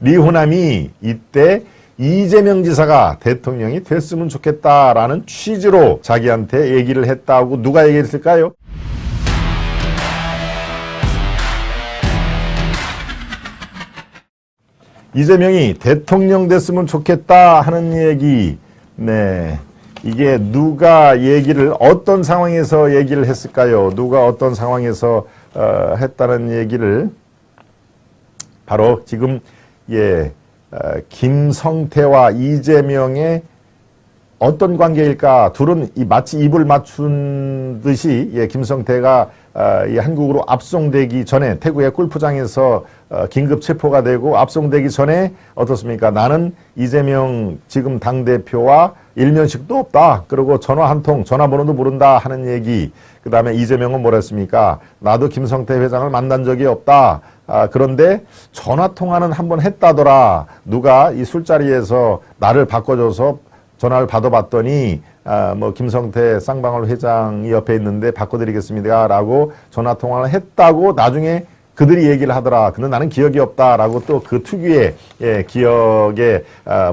리호남이 이때 이재명 지사가 대통령이 됐으면 좋겠다라는 취지로 자기한테 얘기를 했다고 누가 얘기했을까요? 이재명이 대통령 됐으면 좋겠다 하는 얘기, 네. 이게 누가 얘기를, 어떤 상황에서 얘기를 했을까요? 누가 어떤 상황에서 했다는 얘기를 바로 지금, 김성태와 이재명의 어떤 관계일까? 둘은 마치 입을 맞춘 듯이, 김성태가 이 한국으로 압송되기 전에 태국의 골프장에서 긴급 체포가 되고 압송되기 전에 어떻습니까? 나는 이재명 지금 당대표와 일면식도 없다. 그리고 전화 한 통, 전화번호도 모른다 하는 얘기. 그 다음에 이재명은 뭐라 했습니까? 나도 김성태 회장을 만난 적이 없다. 그런데 전화통화는 한번 했다더라. 누가 이 술자리에서 나를 바꿔줘서 전화를 받아봤더니 김성태 쌍방울 회장이 옆에 있는데 바꿔드리겠습니다 라고 전화통화를 했다고 나중에 그들이 얘기를 하더라. 근데 나는 기억이 없다라고 또 그 특유의 기억에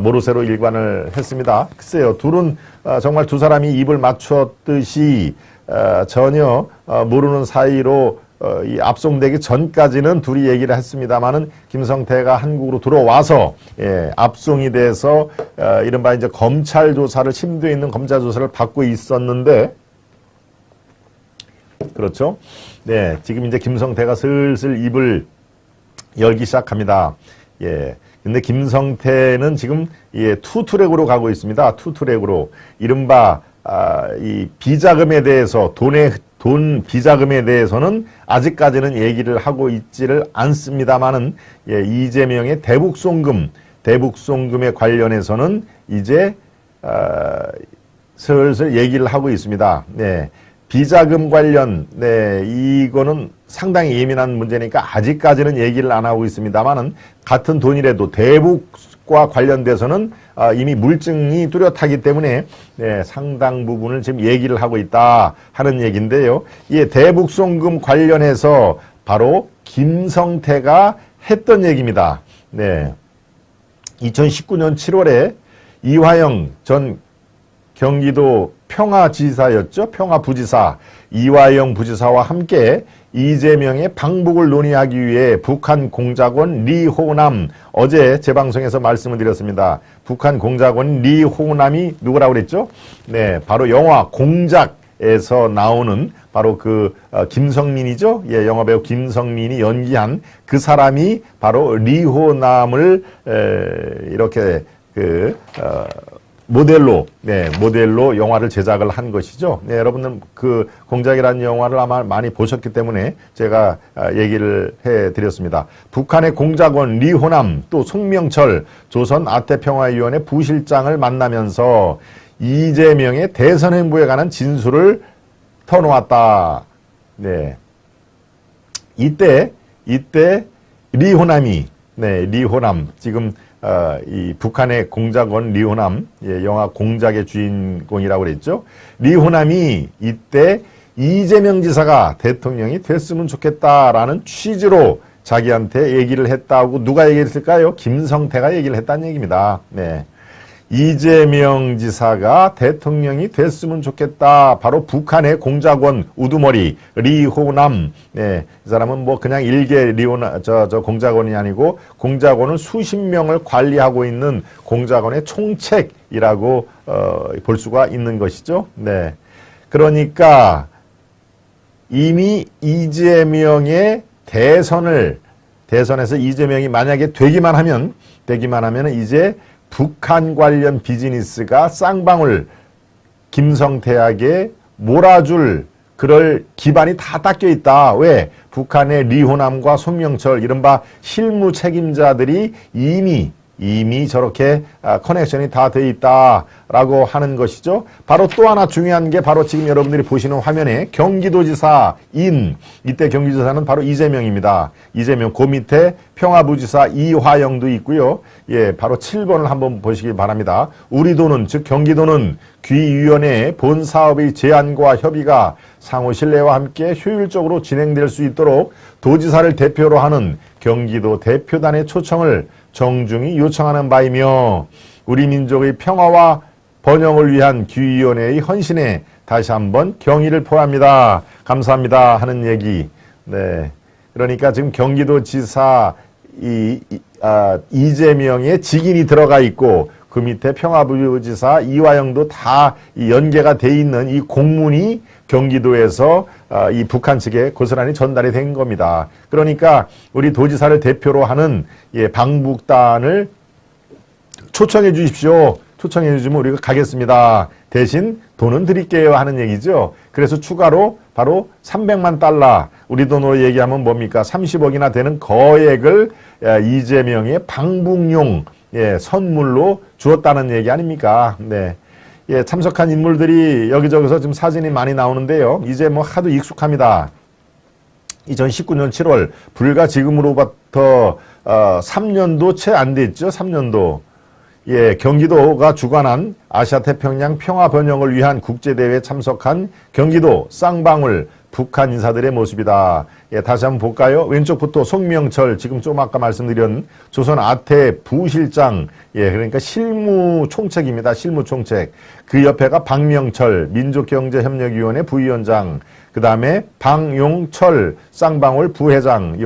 모르쇠로 일관을 했습니다. 글쎄요, 둘은 정말 두 사람이 입을 맞췄듯이 전혀 모르는 사이로 이 압송되기 전까지는 둘이 얘기를 했습니다만은 김성태가 한국으로 들어와서 압송이 돼서 이른바 이제 검찰 조사를, 심도에 있는 검찰 조사를 받고 있었는데, 그렇죠? 네, 지금 이제 김성태가 슬슬 입을 열기 시작합니다. 근데 김성태는 지금 투트랙으로 가고 있습니다. 투트랙으로. 이른바 이 비자금에 대해서 돈 비자금에 대해서는 아직까지는 얘기를 하고 있지를 않습니다만은 이재명의 대북송금에 관련해서는 이제 슬슬 얘기를 하고 있습니다. 네. 비자금 관련, 이거는 상당히 예민한 문제니까 아직까지는 얘기를 안 하고 있습니다만은 같은 돈이라도 대북과 관련돼서는 이미 물증이 뚜렷하기 때문에 상당 부분을 지금 얘기를 하고 있다 하는 얘기인데요. 이 대북송금 관련해서 바로 김성태가 했던 얘기입니다. 2019년 7월에 이화영 전 경기도 평화지사였죠. 평화부지사 이화영 부지사와 함께 이재명의 방북을 논의하기 위해 북한 공작원 리호남, 어제 제 방송에서 말씀을 드렸습니다. 북한 공작원 리호남이 누구라고 그랬죠? 바로 영화 공작에서 나오는 바로 그 김성민이죠. 영화배우 김성민이 연기한 그 사람이 바로 리호남을 이렇게 모델로 영화를 제작을 한 것이죠. 여러분들 그 공작이라는 영화를 아마 많이 보셨기 때문에 제가 얘기를 해드렸습니다. 북한의 공작원 리호남, 또 송명철 조선 아태평화위원회 부실장을 만나면서 이재명의 대선 행보에 관한 진술을 터놓았다. 이때 리호남, 지금 이 북한의 공작원 리호남, 영화 공작의 주인공이라고 그랬죠. 리호남이 이때 이재명 지사가 대통령이 됐으면 좋겠다라는 취지로 자기한테 얘기를 했다고 누가 얘기했을까요? 김성태가 얘기를 했다는 얘기입니다. 이재명 지사가 대통령이 됐으면 좋겠다. 바로 북한의 공작원 우두머리 리호남. 이 사람은 뭐 그냥 일개 공작원이 아니고 공작원을 수십 명을 관리하고 있는 공작원의 총책이라고 볼 수가 있는 것이죠. 그러니까 이미 이재명의 대선에서 이재명이 만약에 되기만 하면 이제 북한 관련 비즈니스가 쌍방울 김성태에게 몰아줄 그럴 기반이 다 닦여 있다. 왜? 북한의 리호남과 송명철 이른바 실무 책임자들이 이미 저렇게 커넥션이 다 돼 있다라고 하는 것이죠. 바로 또 하나 중요한 게 바로 지금 여러분들이 보시는 화면에 경기도지사인, 이때 경기도지사는 바로 이재명입니다. 이재명, 그 밑에 평화부지사 이화영도 있고요. 바로 7번을 한번 보시기 바랍니다. 우리 도는, 즉 경기도는 귀위원회의 본 사업의 제안과 협의가 상호 신뢰와 함께 효율적으로 진행될 수 있도록 도지사를 대표로 하는 경기도 대표단의 초청을 정중히 요청하는 바이며 우리 민족의 평화와 번영을 위한 기위원회의 헌신에 다시 한번 경의를 표합니다. 감사합니다 하는 얘기. 네, 그러니까 지금 경기도지사 이재명의 직인이 들어가 있고 그 밑에 평화부지사 이화영도 다 연계가 돼 있는 이 공문이 경기도에서 이 북한 측에 고스란히 전달이 된 겁니다. 그러니까 우리 도지사를 대표로 하는 방북단을 초청해 주십시오. 초청해 주시면 우리가 가겠습니다. 대신 돈은 드릴게요 하는 얘기죠. 그래서 추가로 바로 300만 달러, 우리 돈으로 얘기하면 뭡니까? 30억이나 되는 거액을 이재명의 방북용 선물로 주었다는 얘기 아닙니까? 네. 참석한 인물들이 여기저기서 지금 사진이 많이 나오는데요. 이제 뭐 하도 익숙합니다. 2019년 7월, 불과 지금으로부터 3년도 채 안 됐죠. 3년도. 경기도가 주관한 아시아태평양 평화번영을 위한 국제대회에 참석한 경기도 쌍방울 북한 인사들의 모습이다. 다시 한번 볼까요? 왼쪽부터 송명철, 지금 좀 아까 말씀드린 조선 아태 부실장, 그러니까 실무총책입니다. 실무총책. 그 옆에가 박명철 민족경제협력위원회 부위원장, 그 다음에 방용철 쌍방울 부회장,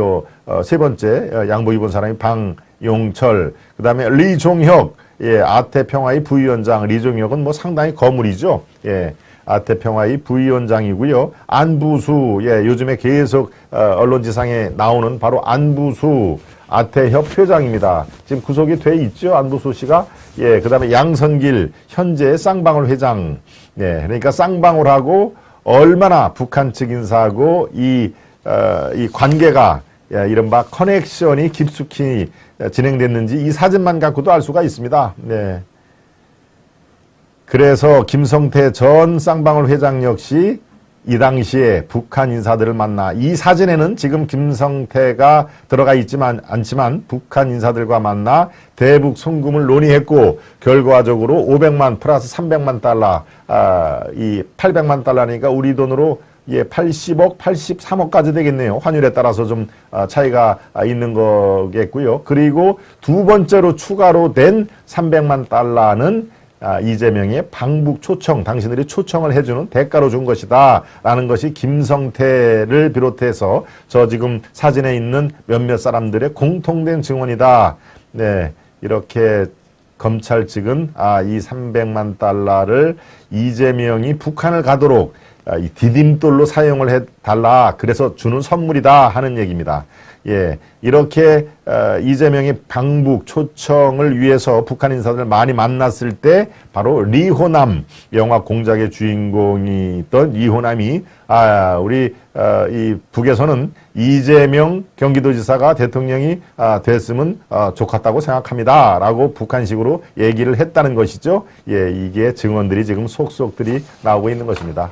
세 번째 양복 입은 사람이 방용철, 그 다음에 리종혁, 아태평화의 부위원장. 리종혁은 뭐 상당히 거물이죠. 아태평화의 부위원장이고요. 안부수, 요즘에 계속 언론지상에 나오는 바로 안부수 아태협 회장입니다. 지금 구속이 돼 있죠. 안부수 씨가. 그 다음에 양선길 현재 쌍방울 회장. 그러니까 쌍방울하고 얼마나 북한 측 인사하고 이 관계가 이른바 커넥션이 깊숙이 진행됐는지 이 사진만 갖고도 알 수가 있습니다. 그래서 김성태 전 쌍방울 회장 역시 이 당시에 북한 인사들을 만나, 이 사진에는 지금 김성태가 들어가 있지만 않지만 북한 인사들과 만나 대북 송금을 논의했고 결과적으로 500만 플러스 300만 달러, 이 800만 달러니까 우리 돈으로 80억, 83억까지 되겠네요. 환율에 따라서 좀 차이가 있는 거겠고요. 그리고 두 번째로 추가로 된 300만 달러는 이재명의 방북 초청, 당신들이 초청을 해주는 대가로 준 것이다 라는 것이 김성태를 비롯해서 저 지금 사진에 있는 몇몇 사람들의 공통된 증언이다. 이렇게 검찰 측은 이 300만 달러를 이재명이 북한을 가도록 이 디딤돌로 사용을 해달라, 그래서 주는 선물이다 하는 얘기입니다. 이렇게 이재명의 방북 초청을 위해서 북한 인사들을 많이 만났을 때 바로 리호남, 영화 공작의 주인공이 있던 리호남이 우리 이 북에서는 이재명 경기도지사가 대통령이 됐으면 좋겠다고 생각합니다 라고 북한식으로 얘기를 했다는 것이죠. 이게 증언들이 지금 속속들이 나오고 있는 것입니다.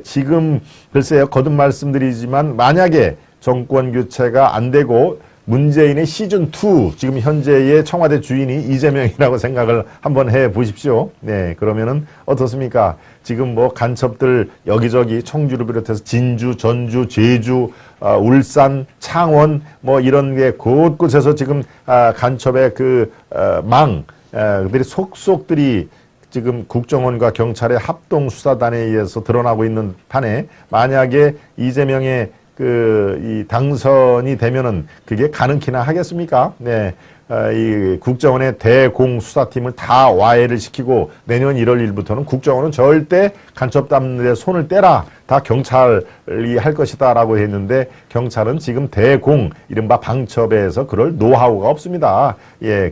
지금 글쎄요, 거듭 말씀드리지만 만약에 정권 교체가 안 되고 문재인의 시즌2, 지금 현재의 청와대 주인이 이재명이라고 생각을 한번 해 보십시오. 그러면은 어떻습니까? 지금 뭐 간첩들 여기저기 청주를 비롯해서 진주, 전주, 제주, 울산, 창원 뭐 이런 게 곳곳에서 지금 간첩의 그들이 속속들이 지금 국정원과 경찰의 합동수사단에 의해서 드러나고 있는 판에 만약에 이재명의 이 당선이 되면은 그게 가능키나 하겠습니까? 이 국정원의 대공수사팀을 다 와해를 시키고 내년 1월 1일부터는 국정원은 절대 간첩단들의 손을 떼라, 다 경찰이 할 것이다 라고 했는데 경찰은 지금 이른바 방첩에서 그럴 노하우가 없습니다.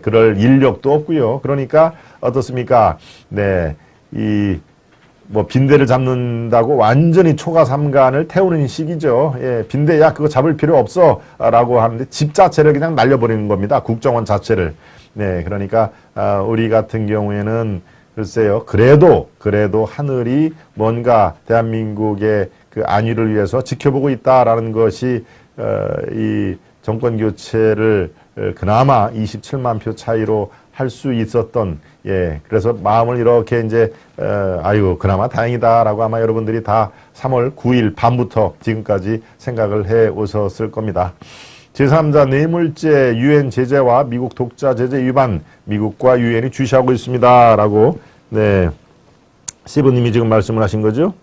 그럴 인력도 없고요. 그러니까 어떻습니까? 뭐 빈대를 잡는다고 완전히 초가삼간을 태우는 시기죠. 빈대야 그거 잡을 필요 없어 라고 하는데 집 자체를 그냥 날려버리는 겁니다. 국정원 자체를. 그러니까 우리 같은 경우에는 글쎄요, 그래도 하늘이 뭔가 대한민국의 그 안위를 위해서 지켜보고 있다라는 것이 이 정권 교체를 그나마 27만 표 차이로 할 수 있었던, 그래서 마음을 이렇게 이제 그나마 다행이다라고 아마 여러분들이 다 3월 9일 밤부터 지금까지 생각을 해 오셨을 겁니다. 제3자 뇌물죄 유엔 제재와 미국 독자 제재 위반 미국과 유엔이 주시하고 있습니다라고 네 세븐님이 지금 말씀을 하신 거죠?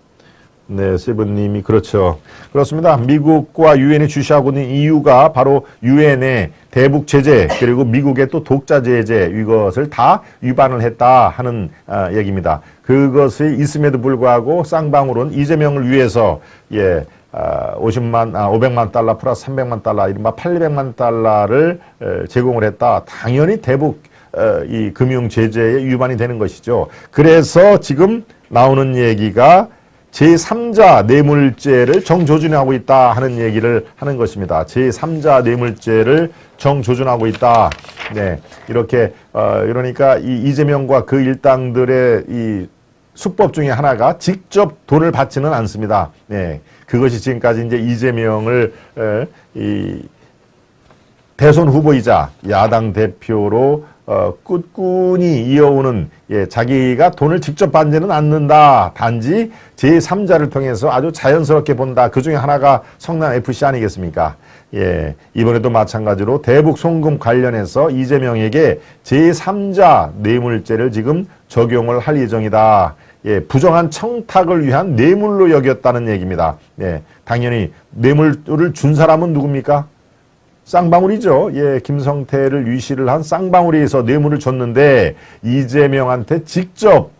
네, 세븐님이 그렇죠. 그렇습니다. 미국과 유엔이 주시하고 있는 이유가 바로 유엔의 대북 제재 그리고 미국의 또 독자 제재 이것을 다 위반을 했다 하는 얘기입니다. 그것이 있음에도 불구하고 쌍방울은 이재명을 위해서 500만 달러 플러스 300만 달러 이른바 800만 달러를 제공을 했다. 당연히 대북 이 금융 제재에 위반이 되는 것이죠. 그래서 지금 나오는 얘기가 제3자 뇌물죄를 정조준하고 있다 하는 얘기를 하는 것입니다. 제3자 뇌물죄를 정조준하고 있다. 네, 이렇게 그러니까 이 이재명과 그 일당들의 이 수법 중에 하나가 직접 돈을 받지는 않습니다. 네, 그것이 지금까지 이제 이재명을 이 대선 후보이자 야당 대표로 꿋꿋이 이어오는 자기가 돈을 직접 받지는 않는다. 단지 제3자를 통해서 아주 자연스럽게 본다. 그 중에 하나가 성남FC 아니겠습니까? 예, 이번에도 마찬가지로 대북 송금 관련해서 이재명에게 제3자 뇌물죄를 지금 적용을 할 예정이다. 예, 부정한 청탁을 위한 뇌물로 여겼다는 얘기입니다. 예, 당연히 뇌물을 준 사람은 누굽니까? 쌍방울이죠. 예, 김성태를 위시를 한 쌍방울에서 뇌물을 줬는데 이재명한테 직접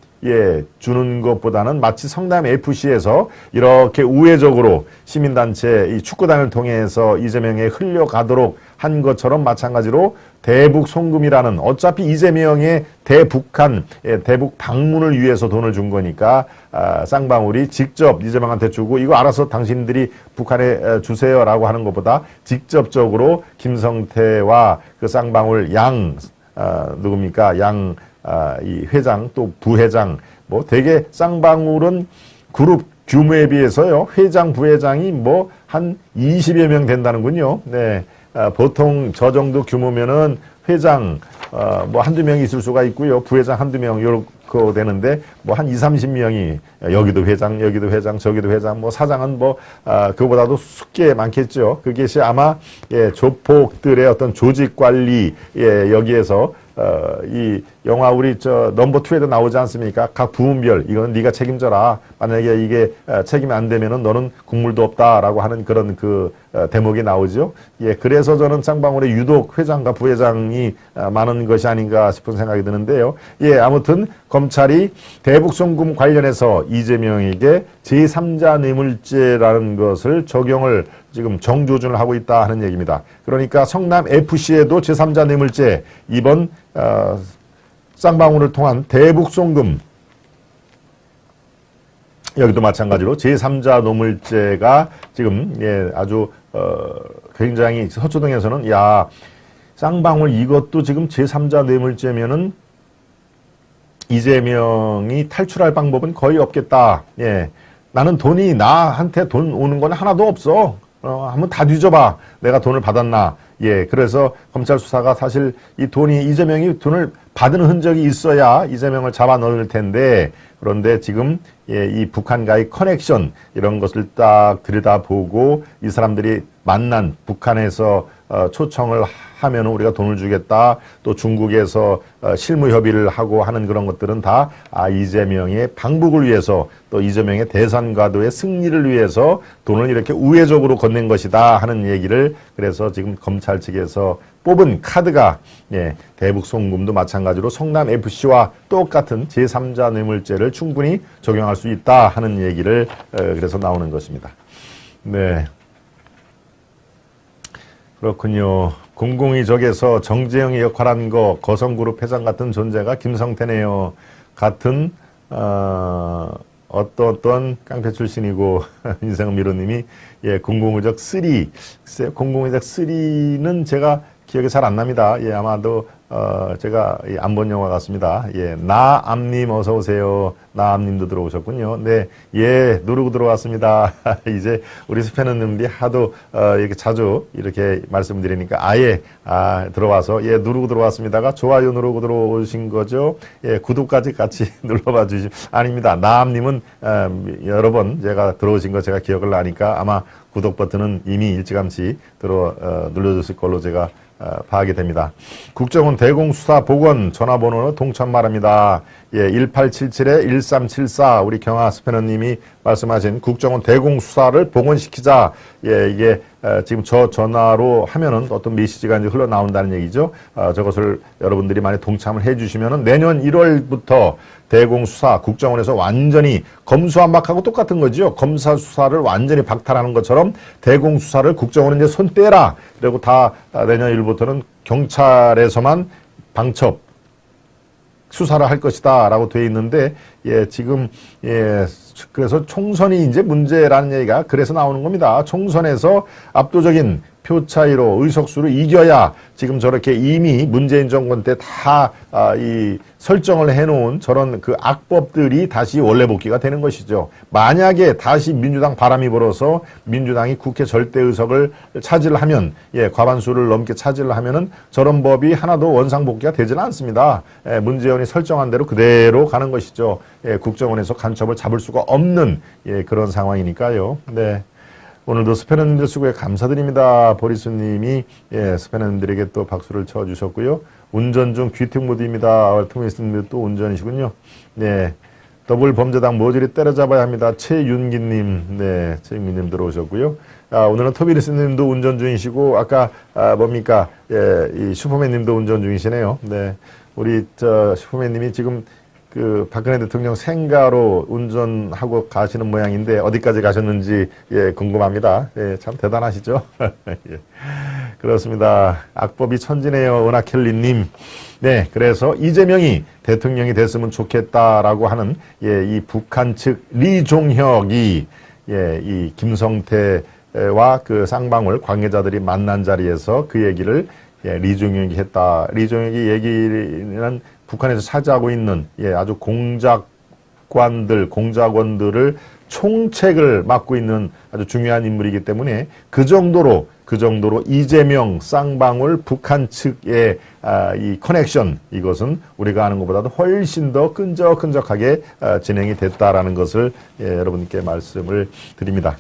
주는 것보다는 마치 성남 FC에서 이렇게 우회적으로 시민단체 이 축구단을 통해서 이재명에 흘려가도록 한 것처럼 마찬가지로 대북 송금이라는 어차피 이재명의 대북한 대북 방문을 위해서 돈을 준 거니까 쌍방울이 직접 이재명한테 주고 이거 알아서 당신들이 북한에 주세요라고 하는 것보다 직접적으로 김성태와 그 쌍방울 누굽니까 이 회장 또 부회장 뭐 되게 쌍방울은 그룹 규모에 비해서요 회장 부회장이 뭐 한 20여 명 된다는군요. 네. 보통 저 정도 규모면은 회장 뭐 한두 명이 있을 수가 있고요. 부회장 한두 명 요렇게 되는데 뭐 한 20-30명이 여기도 회장 저기도 회장 뭐 사장은 뭐 그거보다도 숙계 많겠죠. 그것이 아마 조폭들의 어떤 조직 관리 여기에서 이 영화 우리 저 넘버 2에도 나오지 않습니까? 각 부문별 이거는 네가 책임져라. 만약에 이게 책임이 안 되면은 너는 국물도 없다라고 하는 그런 그 대목이 나오죠. 예, 그래서 저는 쌍방울에 유독 회장과 부회장이 많은 것이 아닌가 싶은 생각이 드는데요. 예, 아무튼 검찰이 대북송금 관련해서 이재명에게 제3자 뇌물죄라는 것을 적용을 지금 정조준을 하고 있다 하는 얘기입니다. 그러니까 성남 FC에도 제3자 뇌물죄 이번 쌍방울을 통한 대북송금 여기도 마찬가지로 제3자 뇌물죄가 지금 아주 굉장히 서초동에서는 야 쌍방울 이것도 지금 제3자 뇌물죄면은 이재명이 탈출할 방법은 거의 없겠다. 예, 나는 돈이 나한테 돈 오는 건 하나도 없어. 한번 다 뒤져봐. 내가 돈을 받았나. 예, 그래서 검찰 수사가 사실 이 돈이 이재명이 돈을 받은 흔적이 있어야 이재명을 잡아 넣을 텐데 그런데 지금 이 북한과의 커넥션 이런 것을 딱 들여다보고 이 사람들이 만난 북한에서 초청을 하면 우리가 돈을 주겠다. 또 중국에서 실무 협의를 하고 하는 그런 것들은 다 이재명의 방북을 위해서 또 이재명의 대선과도의 승리를 위해서 돈을 이렇게 우회적으로 건넨 것이다 하는 얘기를 그래서 지금 검찰 측에서 뽑은 카드가 대북 송금도 마찬가지로 성남 FC와 똑같은 제3자 뇌물죄를 충분히 적용할 수 있다 하는 얘기를 그래서 나오는 것입니다. 네. 그렇군요. 공공의적에서 정재영이 역할한 거 거성그룹 회장 같은 존재가 김성태네요. 같은 어떤 깡패 출신이고 인생은 미로님이 공공의적 3 공공의적 3는 제가 기억이 잘 안 납니다. 예, 아마도 제가 안 본 영화 같습니다. 예, 나암님 어서 오세요. 나암님도 들어오셨군요. 네, 예, 누르고 들어왔습니다. 이제 우리 스패너님들이 하도 이렇게 자주 이렇게 말씀드리니까 아예 들어와서 예, 누르고 들어왔습니다가 좋아요 누르고 들어오신 거죠. 예, 구독까지 같이 눌러봐 주시. 아닙니다. 나암님은 여러 번 제가 들어오신 거 제가 기억을 나니까 아마 구독 버튼은 이미 일찌감치 눌러줬을 걸로 제가 파악이 됩니다. 국정원 대공수사보건 전화번호는 동참 말합니다. 예, 1877-1374 우리 경아 스패너님이 말씀하신 국정원 대공수사를 복원시키자. 예, 이게 지금 저 전화로 하면은 어떤 메시지가 이제 흘러나온다는 얘기죠. 저것을 여러분들이 많이 동참을 해주시면은 내년 1월부터 대공수사 국정원에서 완전히 검수완박하고 똑같은 거죠. 검사 수사를 완전히 박탈하는 것처럼 대공수사를 국정원은 이제 손 떼라. 그리고 다 내년 1월부터는 경찰에서만 방첩 수사를 할 것이다 라고 되어 있는데, 예, 지금, 예, 그래서 총선이 이제 문제라는 얘기가 그래서 나오는 겁니다. 총선에서 압도적인 표 차이로 의석수로 이겨야 지금 저렇게 이미 문재인 정권 때 다 이 설정을 해놓은 저런 그 악법들이 다시 원래 복귀가 되는 것이죠. 만약에 다시 민주당 바람이 불어서 민주당이 국회 절대 의석을 차지를 하면, 예, 과반수를 넘게 차지를 하면은 저런 법이 하나도 원상 복귀가 되지는 않습니다. 예, 문재인이 설정한 대로 그대로 가는 것이죠. 예, 국정원에서 간첩을 잡을 수가 없는, 예, 그런 상황이니까요. 네. 오늘도 스패너님들 수고에 감사드립니다. 보리수님이, 예, 스패너님들에게 또 박수를 쳐주셨고요. 운전 중 귀택 모드입니다. 알트미스님도 또 운전이시군요. 네. 더블 범죄당 모조리 때려잡아야 합니다. 최윤기님, 네, 최윤기님 들어오셨고요. 오늘은 토비리스님도 운전 중이시고, 아까 뭡니까, 예, 이 슈퍼맨님도 운전 중이시네요. 네, 우리 슈퍼맨님이 지금 그 박근혜 대통령 생가로 운전하고 가시는 모양인데 어디까지 가셨는지, 예, 궁금합니다. 예, 참 대단하시죠? 예, 그렇습니다. 악법이 천지네요. 은하켈리님. 네, 그래서 이재명이 대통령이 됐으면 좋겠다라고 하는, 예, 이 북한 측 리종혁이, 예, 이 김성태와 그 쌍방울 관계자들이 만난 자리에서 그 얘기를, 예, 리종혁이 했다. 리종혁이 얘기는 북한에서 차지하고 있는, 예, 아주 공작원들을 총책을 맡고 있는 아주 중요한 인물이기 때문에 그 정도로 이재명, 쌍방울, 북한 측의 이 커넥션, 이것은 우리가 아는 것보다도 훨씬 더 끈적끈적하게 진행이 됐다라는 것을, 예, 여러분께 말씀을 드립니다.